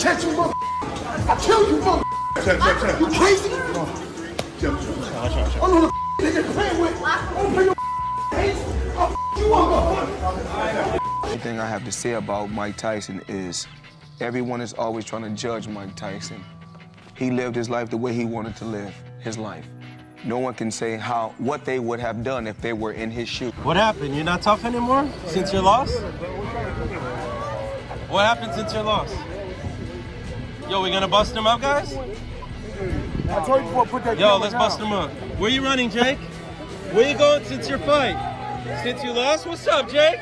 catch you, mother. I kill you, mother. You crazy? I know the nigga playing with. Open your hands. I'll you up. The thing I have to say about Mike Tyson is everyone is always trying to judge Mike Tyson. He lived his life the way he wanted to live his life. No one can say what they would have done if they were in his shoes. What happened? You're not tough anymore since your loss? What happened since your loss? Yo, we gonna bust him up, guys? I told you before, put that Yo, let's bust him up. Where you running, Jake? Where you going since your fight? Since you lost? What's up, Jake?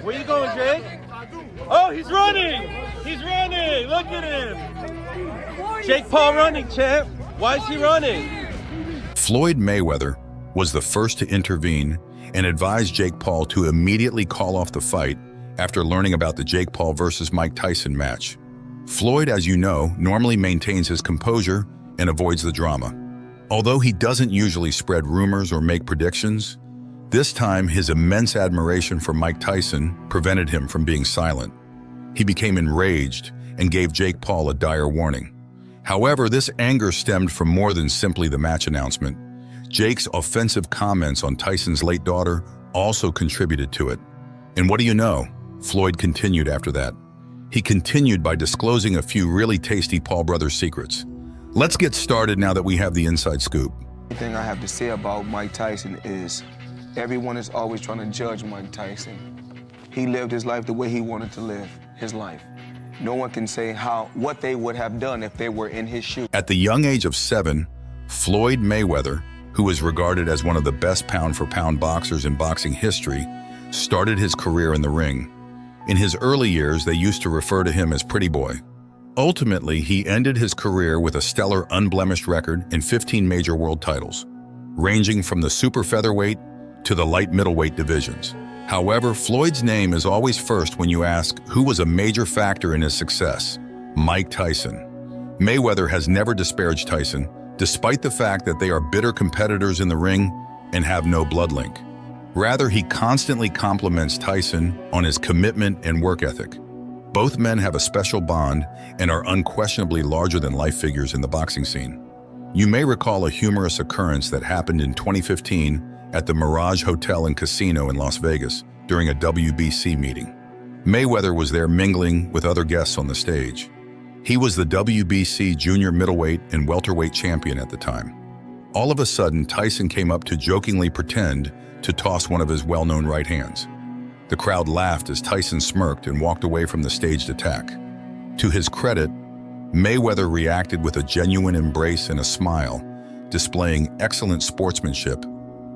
Where you going, Jake? Oh, he's running! He's running! Look at him! Jake Paul running, champ. Why is he running? Floyd Mayweather was the first to intervene and advise Jake Paul to immediately call off the fight after learning about the Jake Paul versus Mike Tyson match. Floyd, as you know, normally maintains his composure and avoids the drama. Although he doesn't usually spread rumors or make predictions, this time his immense admiration for Mike Tyson prevented him from being silent. He became enraged and gave Jake Paul a dire warning. However, this anger stemmed from more than simply the match announcement. Jake's offensive comments on Tyson's late daughter also contributed to it. And what do you know? Floyd continued after that. He continued by disclosing a few really tasty Paul brothers secrets. Let's get started now that we have the inside scoop. The thing I have to say about Mike Tyson is everyone is always trying to judge Mike Tyson. He lived his life the way he wanted to live his life. No one can say what they would have done if they were in his shoes. At the young age of 7, Floyd Mayweather, who is regarded as one of the best pound-for-pound boxers in boxing history, started his career in the ring. In his early years, they used to refer to him as Pretty Boy. Ultimately, he ended his career with a stellar unblemished record in 15 major world titles, ranging from the super featherweight to the light middleweight divisions. However, Floyd's name is always first when you ask who was a major factor in his success: Mike Tyson. Mayweather has never disparaged Tyson, despite the fact that they are bitter competitors in the ring and have no blood link. Rather, he constantly compliments Tyson on his commitment and work ethic. Both men have a special bond and are unquestionably larger-than-life figures in the boxing scene. You may recall a humorous occurrence that happened in 2015 at the Mirage Hotel and Casino in Las Vegas during a WBC meeting. Mayweather was there mingling with other guests on the stage. He was the WBC junior middleweight and welterweight champion at the time. All of a sudden, Tyson came up to jokingly pretend to toss one of his well-known right hands. The crowd laughed as Tyson smirked and walked away from the staged attack. To his credit, Mayweather reacted with a genuine embrace and a smile, displaying excellent sportsmanship,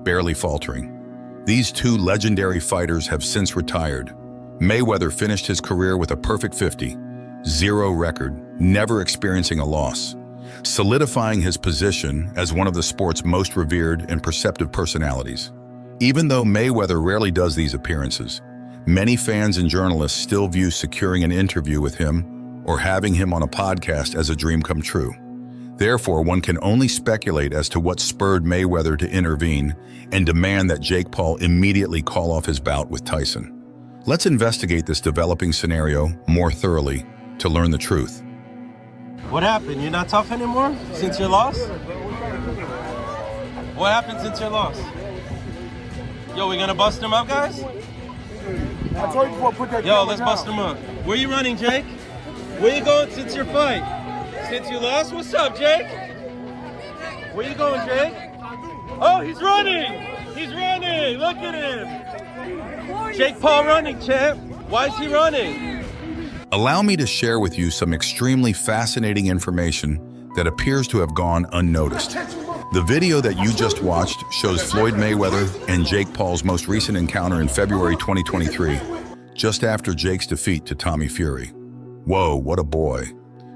barely faltering. These two legendary fighters have since retired. Mayweather finished his career with a perfect 50-0 record, never experiencing a loss, solidifying his position as one of the sport's most revered and perceptive personalities. Even though Mayweather rarely does these appearances, many fans and journalists still view securing an interview with him or having him on a podcast as a dream come true. Therefore, one can only speculate as to what spurred Mayweather to intervene and demand that Jake Paul immediately call off his bout with Tyson. Let's investigate this developing scenario more thoroughly to learn the truth. What happened? You're not tough anymore since your loss? What happened since your loss? Yo, we gonna bust him up, guys? I told you before, put that Yo, let's bust him up. Where you running, Jake? Where you going since your fight? Since you lost? What's up, Jake? Where you going, Jake? Oh, he's running! He's running! Look at him! Jake Paul running, champ. Why is he running? Allow me to share with you some extremely fascinating information that appears to have gone unnoticed. The video that you just watched shows Floyd Mayweather and Jake Paul's most recent encounter in February 2023, just after Jake's defeat to Tommy Fury. Whoa, what a boy.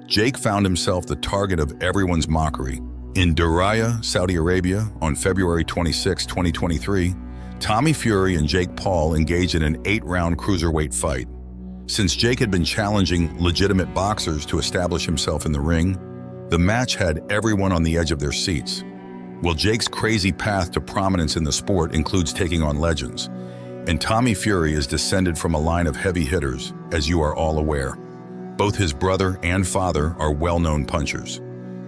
Jake found himself the target of everyone's mockery. In Diriyah, Saudi Arabia, on February 26, 2023, Tommy Fury and Jake Paul engaged in an 8-round cruiserweight fight. Since Jake had been challenging legitimate boxers to establish himself in the ring, the match had everyone on the edge of their seats. Well, Jake's crazy path to prominence in the sport includes taking on legends, and Tommy Fury is descended from a line of heavy hitters, as you are all aware. Both his brother and father are well-known punchers.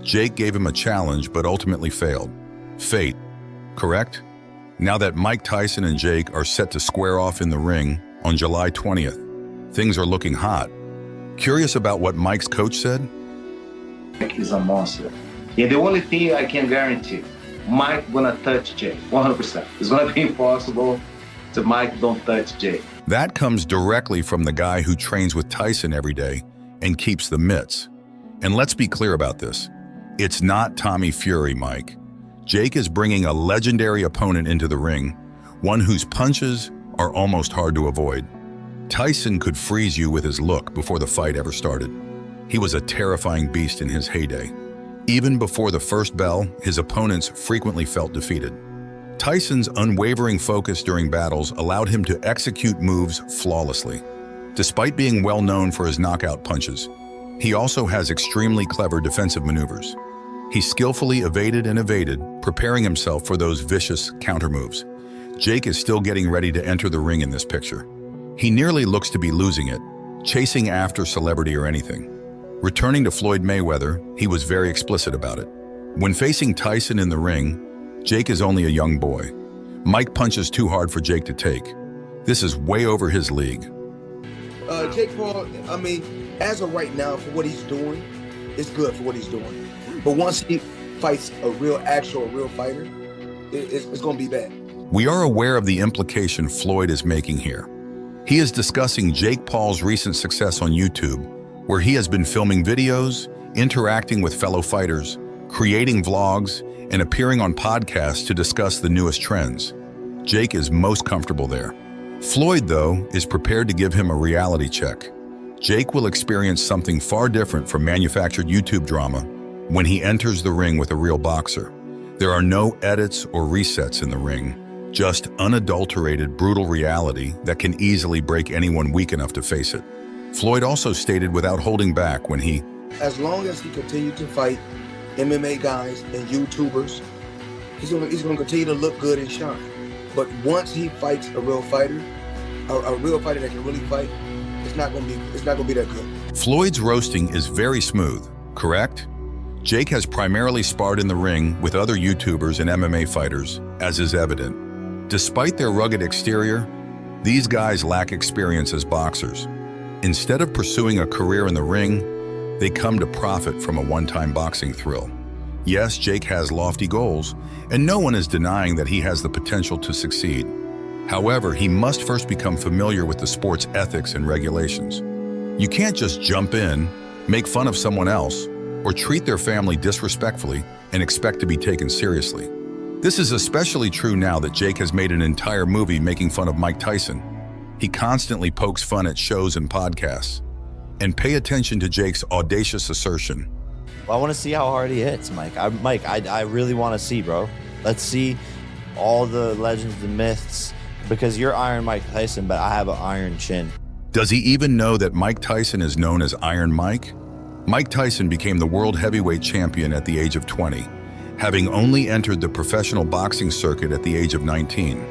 Jake gave him a challenge but ultimately failed. Fate, correct? Now that Mike Tyson and Jake are set to square off in the ring on July 20th, things are looking hot. Curious about what Mike's coach said? Mike is a monster. And the only thing I can guarantee, Mike gonna touch Jake, 100%. It's gonna be impossible to Mike don't touch Jake. That comes directly from the guy who trains with Tyson every day and keeps the mitts. And let's be clear about this. It's not Tommy Fury, Mike. Jake is bringing a legendary opponent into the ring, one whose punches are almost hard to avoid. Tyson could freeze you with his look before the fight ever started. He was a terrifying beast in his heyday. Even before the first bell, his opponents frequently felt defeated. Tyson's unwavering focus during battles allowed him to execute moves flawlessly. Despite being well known for his knockout punches, he also has extremely clever defensive maneuvers. He skillfully evaded and evaded, preparing himself for those vicious counter moves. Jake is still getting ready to enter the ring in this picture. He nearly looks to be losing it, chasing after celebrity or anything. Returning to Floyd Mayweather, he was very explicit about it. When facing Tyson in the ring, Jake is only a young boy. Mike punches too hard for Jake to take. This is way over his league. Jake Paul, I mean, as of right now, for what he's doing, it's good for what he's doing. But once he fights a real fighter, it's going to be bad. We are aware of the implication Floyd is making here. He is discussing Jake Paul's recent success on YouTube, where he has been filming videos, interacting with fellow fighters, creating vlogs, and appearing on podcasts to discuss the newest trends. Jake is most comfortable there. Floyd, though, is prepared to give him a reality check. Jake will experience something far different from manufactured YouTube drama when he enters the ring with a real boxer. There are no edits or resets in the ring, just unadulterated, brutal reality that can easily break anyone weak enough to face it. Floyd also stated without holding back when he, as long as he continues to fight MMA guys and YouTubers, he's going to continue to look good and shine. But once he fights a real fighter that can really fight, it's not going to be that good. Floyd's roasting is very smooth, correct? Jake has primarily sparred in the ring with other YouTubers and MMA fighters, as is evident. Despite their rugged exterior, these guys lack experience as boxers. Instead of pursuing a career in the ring, they come to profit from a one-time boxing thrill. Yes, Jake has lofty goals, and no one is denying that he has the potential to succeed. However, he must first become familiar with the sport's ethics and regulations. You can't just jump in, make fun of someone else, or treat their family disrespectfully and expect to be taken seriously. This is especially true now that Jake has made an entire movie making fun of Mike Tyson. He constantly pokes fun at shows and podcasts. And pay attention to Jake's audacious assertion. Well, I want to see how hard he hits, Mike. I really want to see, bro. Let's see all the legends, the myths, because you're Iron Mike Tyson, but I have an iron chin. Does he even know that Mike Tyson is known as Iron Mike? Mike Tyson became the world heavyweight champion at the age of 20, having only entered the professional boxing circuit at the age of 19.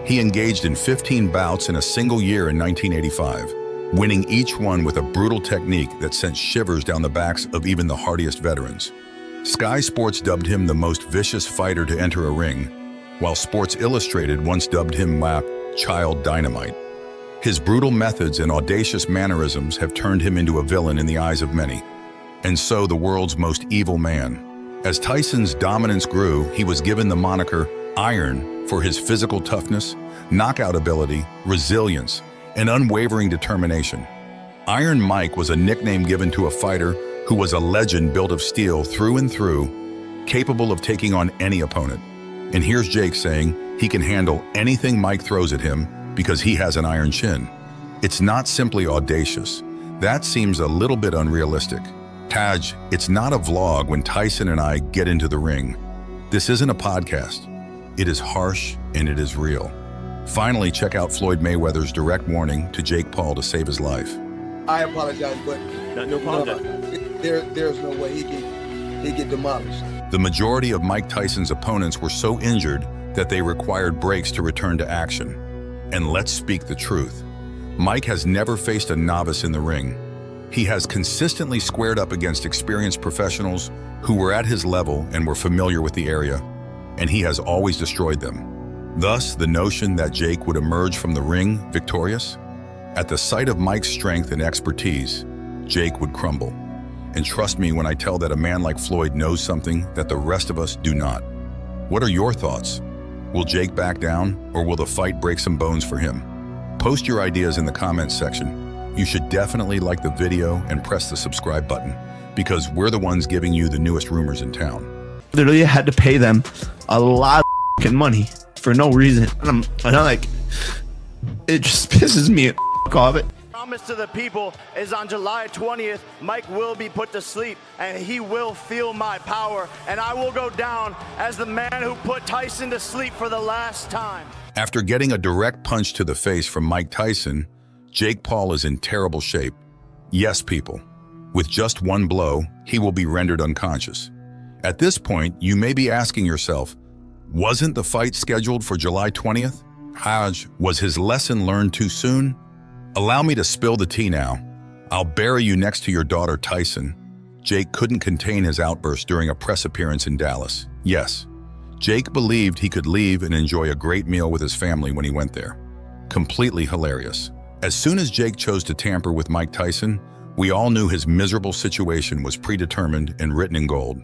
He engaged in 15 bouts in a single year in 1985. Winning each one with a brutal technique that sent shivers down the backs of even the hardiest veterans. Sky Sports dubbed him the most vicious fighter to enter a ring, while Sports Illustrated once dubbed him Child Dynamite. His brutal methods and audacious mannerisms have turned him into a villain in the eyes of many, and so the world's most evil man. As Tyson's dominance grew, he was given the moniker Iron for his physical toughness, knockout ability, resilience, and unwavering determination. Iron Mike was a nickname given to a fighter who was a legend built of steel through and through, capable of taking on any opponent. And here's Jake saying he can handle anything Mike throws at him because he has an iron chin. It's not simply audacious. That seems a little bit unrealistic. Taj, it's not a vlog when Tyson and I get into the ring. This isn't a podcast. It is harsh and it is real. Finally, check out Floyd Mayweather's direct warning to Jake Paul to save his life. I apologize, but No problem. There's no way he'd get demolished. The majority of Mike Tyson's opponents were so injured that they required breaks to return to action. And let's speak the truth. Mike has never faced a novice in the ring. He has consistently squared up against experienced professionals who were at his level and were familiar with the area, and he has always destroyed them. Thus, the notion that Jake would emerge from the ring victorious? At the sight of Mike's strength and expertise, Jake would crumble. And trust me when I tell that a man like Floyd knows something that the rest of us do not. What are your thoughts? Will Jake back down, or will the fight break some bones for him? Post your ideas in the comments section. You should definitely like the video and press the subscribe button, because we're the ones giving you the newest rumors in town. Literally had to pay them a lot of money for no reason. And I'm like, it just pisses me off. It. Promise to the people is on July 20th, Mike will be put to sleep and he will feel my power, and I will go down as the man who put Tyson to sleep for the last time. After getting a direct punch to the face from Mike Tyson, Jake Paul is in terrible shape. Yes, people. With just one blow, he will be rendered unconscious. At this point, you may be asking yourself, wasn't the fight scheduled for July 20th? Was his lesson learned too soon? Allow me to spill the tea now. I'll bury you next to your daughter Tyson. Jake couldn't contain his outburst during a press appearance in Dallas. Yes, Jake believed he could leave and enjoy a great meal with his family when he went there. Completely hilarious. As soon as Jake chose to tamper with Mike Tyson, we all knew his miserable situation was predetermined and written in gold.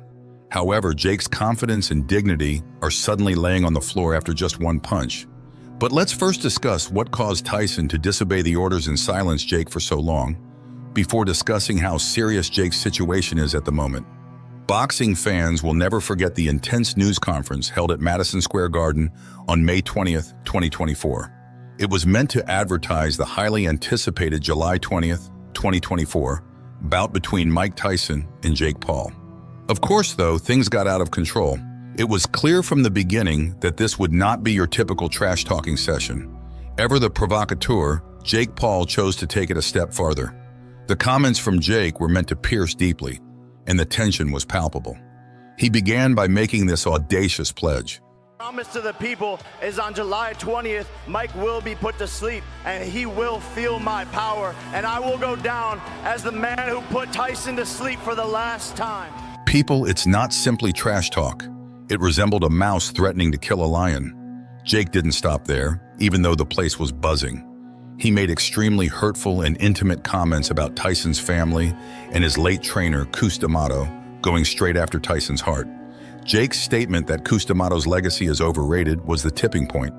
However, Jake's confidence and dignity are suddenly laying on the floor after just one punch. But let's first discuss what caused Tyson to disobey the orders and silence Jake for so long, before discussing how serious Jake's situation is at the moment. Boxing fans will never forget the intense news conference held at Madison Square Garden on May 20th, 2024. It was meant to advertise the highly anticipated July 20th, 2024 bout between Mike Tyson and Jake Paul. Of course, though, things got out of control. It was clear from the beginning that this would not be your typical trash-talking session. Ever the provocateur, Jake Paul chose to take it a step farther. The comments from Jake were meant to pierce deeply, and the tension was palpable. He began by making this audacious pledge. Promise to the people is on July 20th, Mike will be put to sleep and he will feel my power, and I will go down as the man who put Tyson to sleep for the last time. People, it's not simply trash talk. It resembled a mouse threatening to kill a lion. Jake didn't stop there, even though the place was buzzing. He made extremely hurtful and intimate comments about Tyson's family and his late trainer, Cus D'Amato, going straight after Tyson's heart. Jake's statement that Cus D'Amato's legacy is overrated was the tipping point.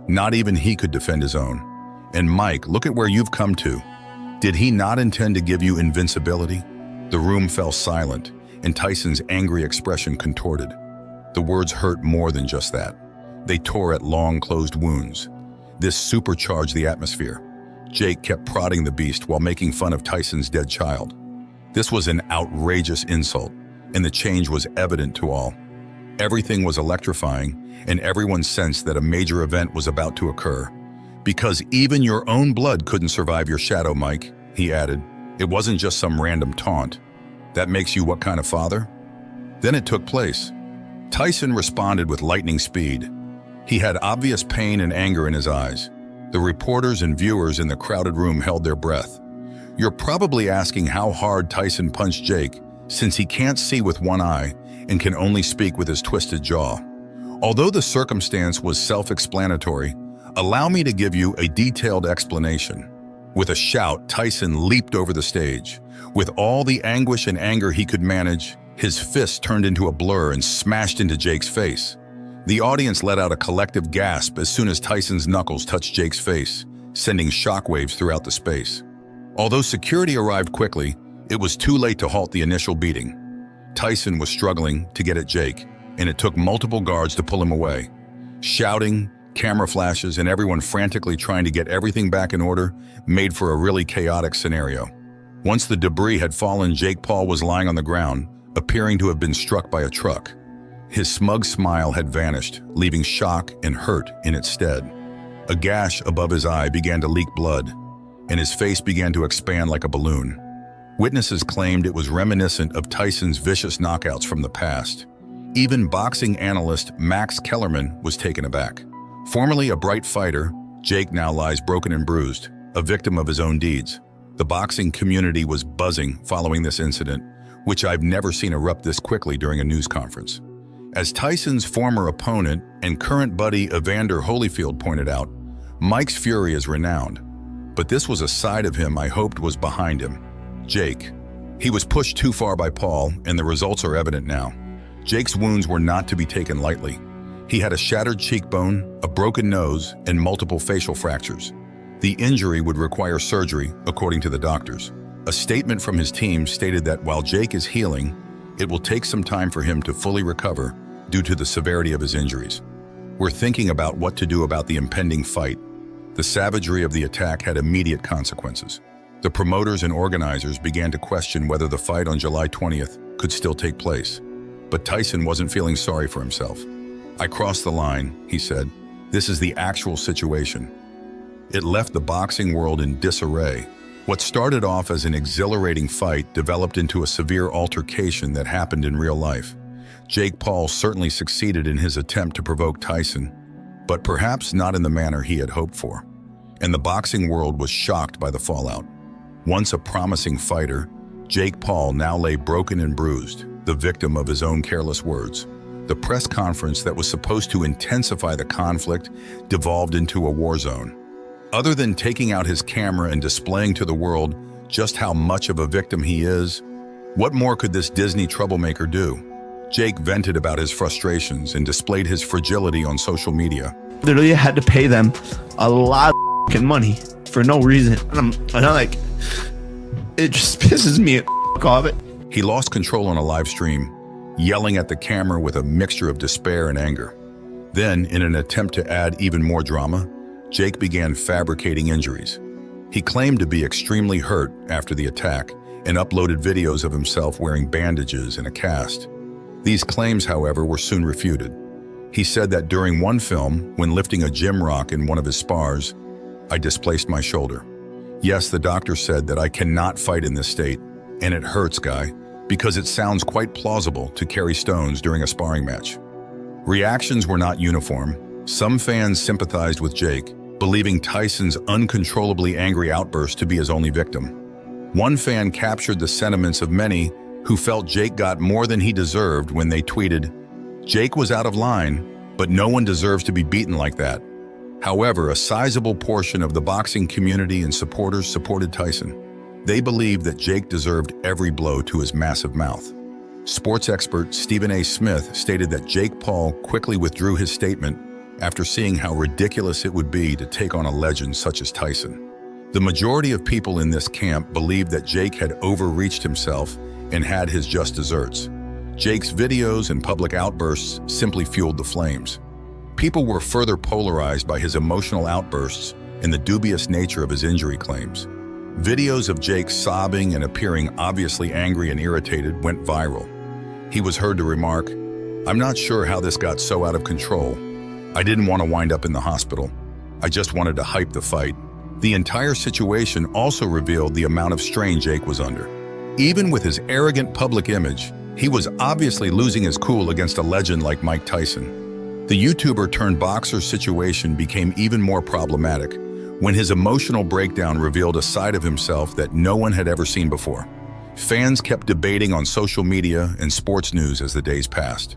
Not even he could defend his own. And Mike, look at where you've come to. Did he not intend to give you invincibility? The room fell silent, and Tyson's angry expression contorted. The words hurt more than just that. They tore at long, closed wounds. This supercharged the atmosphere. Jake kept prodding the beast while making fun of Tyson's dead child. This was an outrageous insult, and the change was evident to all. Everything was electrifying, and everyone sensed that a major event was about to occur. Because even your own blood couldn't survive your shadow, Mike, he added. It wasn't just some random taunt. That makes you what kind of father? Then it took place. Tyson responded with lightning speed. He had obvious pain and anger in his eyes. The reporters and viewers in the crowded room held their breath. You're probably asking how hard Tyson punched Jake, since he can't see with one eye and can only speak with his twisted jaw. Although the circumstance was self-explanatory, allow me to give you a detailed explanation. With a shout, Tyson leaped over the stage. With all the anguish and anger he could manage, his fist turned into a blur and smashed into Jake's face. The audience let out a collective gasp as soon as Tyson's knuckles touched Jake's face, sending shockwaves throughout the space. Although security arrived quickly, it was too late to halt the initial beating. Tyson was struggling to get at Jake, and it took multiple guards to pull him away. Shouting, camera flashes, and everyone frantically trying to get everything back in order made for a really chaotic scenario. Once the debris had fallen, Jake Paul was lying on the ground, appearing to have been struck by a truck. His smug smile had vanished, leaving shock and hurt in its stead. A gash above his eye began to leak blood, and his face began to expand like a balloon. Witnesses claimed it was reminiscent of Tyson's vicious knockouts from the past. Even boxing analyst Max Kellerman was taken aback. Formerly a bright fighter, Jake now lies broken and bruised, a victim of his own deeds. The boxing community was buzzing following this incident, which I've never seen erupt this quickly during a news conference. As Tyson's former opponent and current buddy Evander Holyfield pointed out, Mike's fury is renowned, but this was a side of him I hoped was behind him. Jake. He was pushed too far by Paul, and the results are evident now. Jake's wounds were not to be taken lightly. He had a shattered cheekbone, a broken nose, and multiple facial fractures. The injury would require surgery, according to the doctors. A statement from his team stated that while Jake is healing, it will take some time for him to fully recover due to the severity of his injuries. We're thinking about what to do about the impending fight. The savagery of the attack had immediate consequences. The promoters and organizers began to question whether the fight on July 20th could still take place. But Tyson wasn't feeling sorry for himself. "I crossed the line," he said. "This is the actual situation." It left the boxing world in disarray. What started off as an exhilarating fight developed into a severe altercation that happened in real life. Jake Paul certainly succeeded in his attempt to provoke Tyson, but perhaps not in the manner he had hoped for. And the boxing world was shocked by the fallout. Once a promising fighter, Jake Paul now lay broken and bruised, the victim of his own careless words. The press conference that was supposed to intensify the conflict devolved into a war zone. Other than taking out his camera and displaying to the world just how much of a victim he is, what more could this Disney troublemaker do? Jake vented about his frustrations and displayed his fragility on social media. Literally had to pay them a lot of money for no reason. And I'm like, it just pisses me off. He lost control on a live stream, yelling at the camera with a mixture of despair and anger. Then, in an attempt to add even more drama, Jake began fabricating injuries. He claimed to be extremely hurt after the attack and uploaded videos of himself wearing bandages and a cast. These claims, however, were soon refuted. He said that during one film, when lifting a gym rock in one of his spars, "I displaced my shoulder. Yes, the doctor said that I cannot fight in this state, and it hurts, guy, because it sounds quite plausible to carry stones during a sparring match." Reactions were not uniform. Some fans sympathized with Jake, believing Tyson's uncontrollably angry outburst to be his only victim. One fan captured the sentiments of many who felt Jake got more than he deserved when they tweeted, "Jake was out of line, but no one deserves to be beaten like that." However, a sizable portion of the boxing community and supporters supported Tyson. They believed that Jake deserved every blow to his massive mouth. Sports expert Stephen A. Smith stated that Jake Paul quickly withdrew his statement after seeing how ridiculous it would be to take on a legend such as Tyson. The majority of people in this camp believed that Jake had overreached himself and had his just desserts. Jake's videos and public outbursts simply fueled the flames. People were further polarized by his emotional outbursts and the dubious nature of his injury claims. Videos of Jake sobbing and appearing obviously angry and irritated went viral. He was heard to remark, "I'm not sure how this got so out of control. I didn't want to wind up in the hospital. I just wanted to hype the fight." The entire situation also revealed the amount of strain Jake was under. Even with his arrogant public image, he was obviously losing his cool against a legend like Mike Tyson. The YouTuber turned boxer situation became even more problematic when his emotional breakdown revealed a side of himself that no one had ever seen before. Fans kept debating on social media and sports news as the days passed.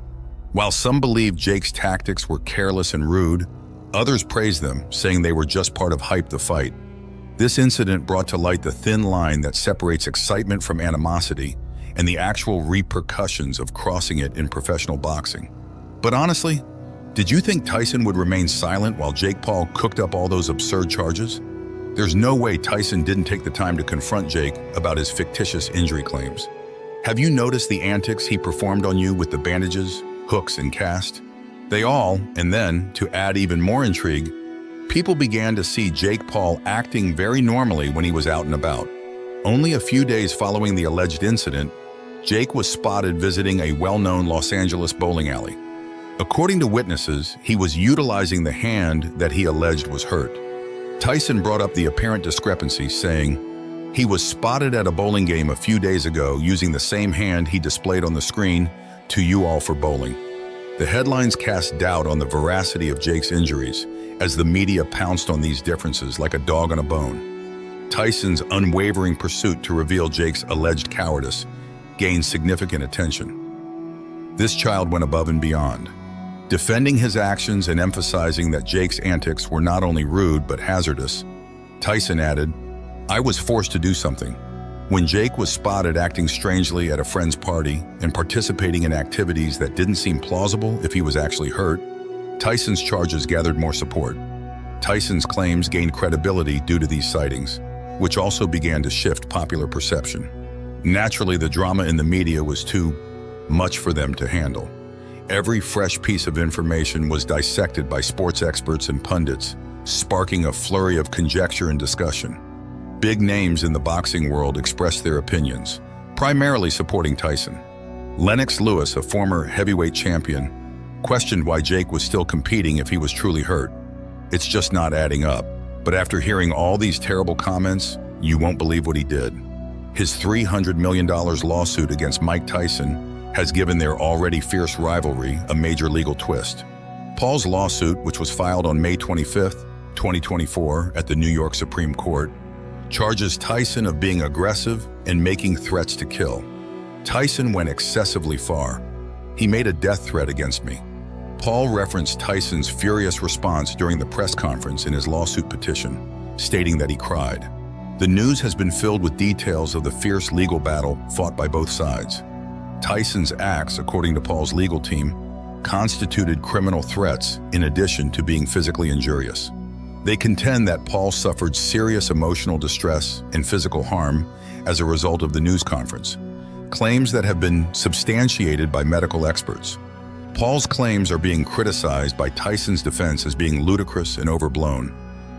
While some believed Jake's tactics were careless and rude, others praised them, saying they were just part of hype the fight. This incident brought to light the thin line that separates excitement from animosity and the actual repercussions of crossing it in professional boxing. But honestly, did you think Tyson would remain silent while Jake Paul cooked up all those absurd charges? There's no way Tyson didn't take the time to confront Jake about his fictitious injury claims. Have you noticed the antics he performed on you with the bandages, hooks, and cast? They all, and then, to add even more intrigue, people began to see Jake Paul acting very normally when he was out and about. Only a few days following the alleged incident, Jake was spotted visiting a well-known Los Angeles bowling alley. According to witnesses, he was utilizing the hand that he alleged was hurt. Tyson brought up the apparent discrepancy, saying, "He was spotted at a bowling game a few days ago using the same hand he displayed on the screen to you all for bowling." The headlines cast doubt on the veracity of Jake's injuries as the media pounced on these differences like a dog on a bone. Tyson's unwavering pursuit to reveal Jake's alleged cowardice gained significant attention. This child went above and beyond, defending his actions and emphasizing that Jake's antics were not only rude but hazardous. Tyson added, "I was forced to do something." When Jake was spotted acting strangely at a friend's party and participating in activities that didn't seem plausible if he was actually hurt, Tyson's charges gathered more support. Tyson's claims gained credibility due to these sightings, which also began to shift popular perception. Naturally, the drama in the media was too much for them to handle. Every fresh piece of information was dissected by sports experts and pundits, sparking a flurry of conjecture and discussion. Big names in the boxing world expressed their opinions, primarily supporting Tyson. Lennox Lewis, a former heavyweight champion, questioned why Jake was still competing if he was truly hurt. "It's just not adding up." But after hearing all these terrible comments, you won't believe what he did. His $300 million lawsuit against Mike Tyson has given their already fierce rivalry a major legal twist. Paul's lawsuit, which was filed on May 25, 2024 at the New York Supreme Court, charges Tyson of being aggressive and making threats to kill. Tyson went excessively far. "He made a death threat against me." Paul referenced Tyson's furious response during the press conference in his lawsuit petition, stating that he cried. The news has been filled with details of the fierce legal battle fought by both sides. Tyson's acts, according to Paul's legal team, constituted criminal threats in addition to being physically injurious. They contend that Paul suffered serious emotional distress and physical harm as a result of the news conference, claims that have been substantiated by medical experts. Paul's claims are being criticized by Tyson's defense as being ludicrous and overblown.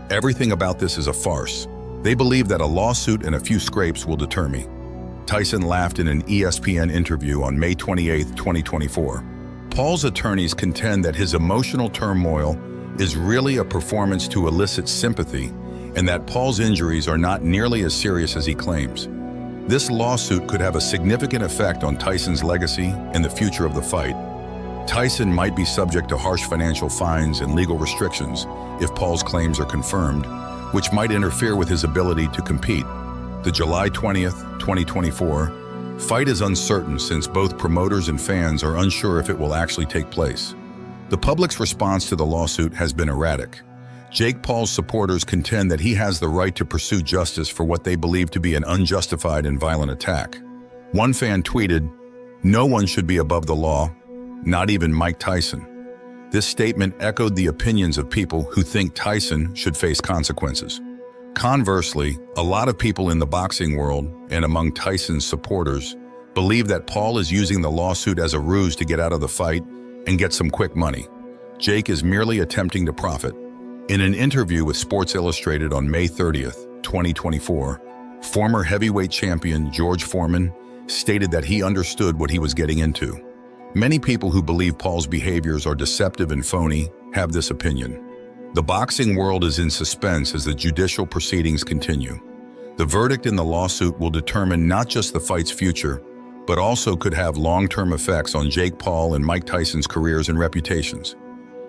"Everything about this is a farce. They believe that a lawsuit and a few scrapes will deter me." Tyson laughed in an ESPN interview on May 28, 2024. Paul's attorneys contend that his emotional turmoil is really a performance to elicit sympathy and that Paul's injuries are not nearly as serious as he claims. This lawsuit could have a significant effect on Tyson's legacy and the future of the fight. Tyson might be subject to harsh financial fines and legal restrictions if Paul's claims are confirmed, which might interfere with his ability to compete. The July 20th, 2024 fight is uncertain since both promoters and fans are unsure if it will actually take place. The public's response to the lawsuit has been erratic. Jake Paul's supporters contend that he has the right to pursue justice for what they believe to be an unjustified and violent attack. One fan tweeted, "No one should be above the law, not even Mike Tyson." This statement echoed the opinions of people who think Tyson should face consequences. Conversely, a lot of people in the boxing world and among Tyson's supporters believe that Paul is using the lawsuit as a ruse to get out of the fight and get some quick money. Jake is merely attempting to profit. In an interview with Sports Illustrated on May 30th, 2024, former heavyweight champion George Foreman stated that he understood what he was getting into. Many people who believe Paul's behaviors are deceptive and phony have this opinion. The boxing world is in suspense as the judicial proceedings continue. The verdict in the lawsuit will determine not just the fight's future, but also could have long-term effects on Jake Paul and Mike Tyson's careers and reputations.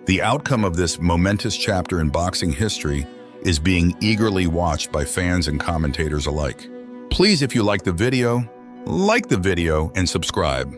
The outcome of this momentous chapter in boxing history is being eagerly watched by fans and commentators alike. Please, if you like the video and subscribe.